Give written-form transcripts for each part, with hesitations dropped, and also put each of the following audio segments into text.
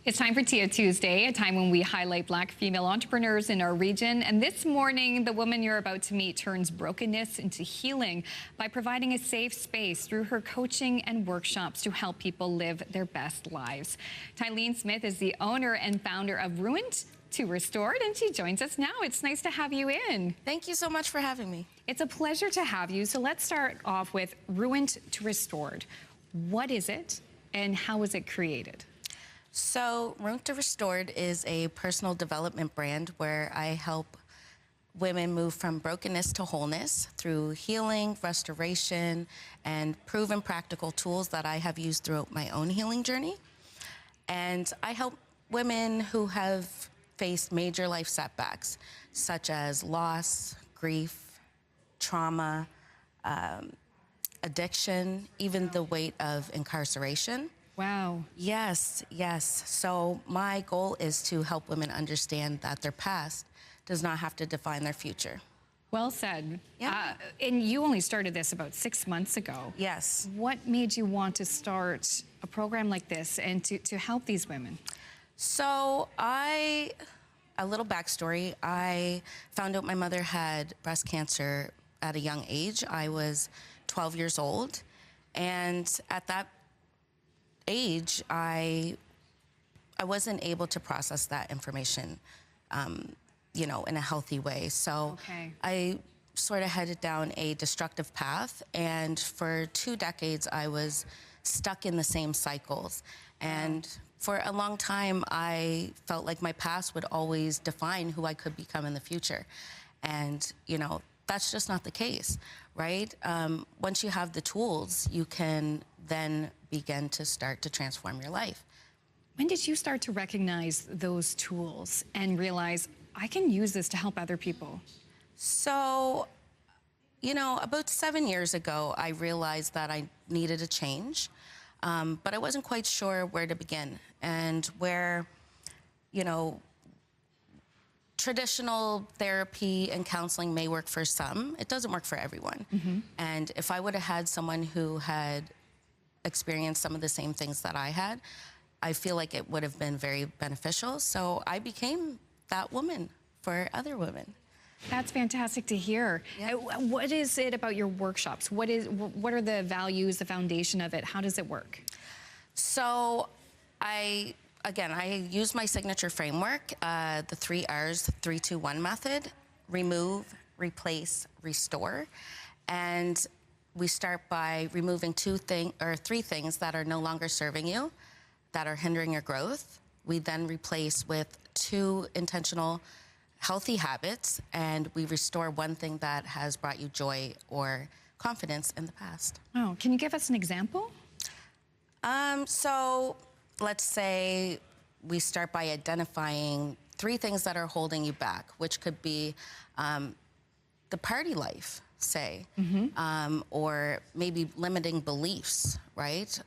It's time for Tia Tuesday, a time when we highlight Black female entrepreneurs in our region. And this morning, the woman you're about to meet turns brokenness into healing by providing a safe space through her coaching and workshops to help people live their best lives. Tylene Smith is the owner and founder of Ruined to Restored, and she joins us now. It's nice to have you in. Thank you so much for having me. It's a pleasure to have you. So let's start off with Ruined to Restored. What is it, and how was it created? So Ruined to Restored is a personal development brand where I help women move from brokenness to wholeness through healing, restoration, and proven practical tools that I have used throughout my own healing journey. And I help women who have faced major life setbacks, such as loss, grief, trauma, addiction, even the weight of incarceration. Wow. Yes, yes. So my goal is to help women understand that their past does not have to define their future. Well said. Yeah. And you only started this about 6 months ago. Yes. What made you want to start a program like this and to help these women? So a little backstory, I found out my mother had breast cancer at a young age. I was 12 years old, and at that age, I wasn't able to process that information, you know, in a healthy way. So I sort of headed down a destructive path, and for 2 decades, I was stuck in the same cycles. And for a long time, I felt like my past would always define who I could become in the future. And, you know, that's just not the case, right? Once you have the tools, you can then begin to start to transform your life. When did you start to recognize those tools and realize, I can use this to help other people? So, you know, about 7 years ago, I realized that I needed a change, but I wasn't quite sure where to begin and where, you know, traditional therapy and counseling may work for some. It doesn't work for everyone. And if I would have had someone who had experienced some of the same things that I had, I feel like it would have been very beneficial. So I became that woman for other women. That's fantastic to hear. Yeah. What is it about your workshops? What are the values, the foundation of it? How does it work? So I use my signature framework, the 3 R's, 3-2-1 method: remove, replace, restore. And we start by removing 3 things that are no longer serving you, that are hindering your growth. We then replace with 2 intentional, healthy habits, and we restore 1 thing that has brought you joy or confidence in the past. Oh, can you give us an example? So let's say we start by identifying 3 things that are holding you back, which could be the party life, say, or maybe limiting beliefs, right?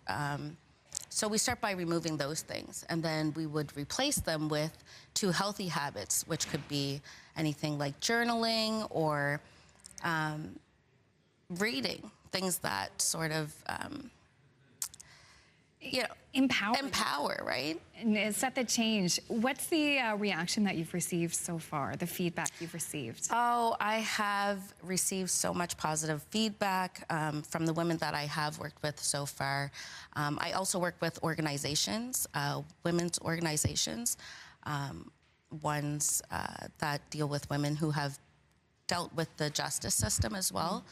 So we start by removing those things, and then we would replace them with 2 healthy habits, which could be anything like journaling or reading, things that sort of, you know, empower, right? And set the change. What's the reaction that you've received so far, the feedback you've received? Oh, I have received so much positive feedback from the women that I have worked with so far. I also work with organizations, women's organizations, ones that deal with women who have dealt with the justice system as well.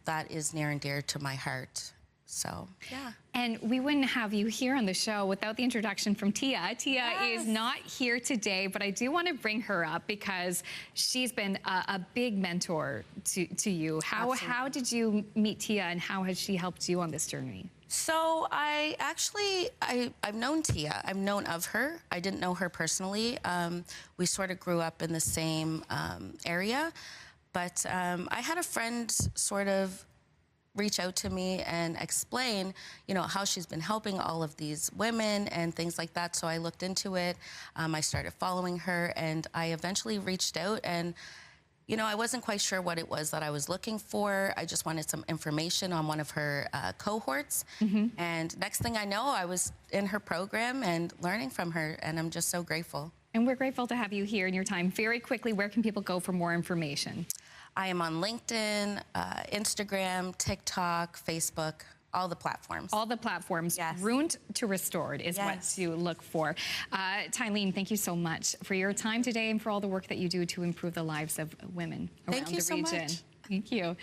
That is near and dear to my heart. So, yeah. And we wouldn't have you here on the show without the introduction from Tia. Tia is not here today, but I do want to bring her up because she's been a big mentor to you. How did you meet Tia, and how has she helped you on this journey? So I've known Tia. I've known of her. I didn't know her personally. We sort of grew up in the same area, but I had a friend sort of reach out to me and explain, you know, how she's been helping all of these women and things like that. So I looked into it. I started following her, and I eventually reached out, and you know, I wasn't quite sure what it was that I was looking for. I just wanted some information on one of her cohorts. And next thing I know, I was in her program and learning from her, and I'm just so grateful. And we're grateful to have you here in your time. Very quickly, where can people go for more information? I am on LinkedIn, Instagram, TikTok, Facebook, all the platforms. All the platforms. Yes. Ruined to restored is what you look for. Tylene, thank you so much for your time today and for all the work that you do to improve the lives of women around the region. Thank you so much. Thank you.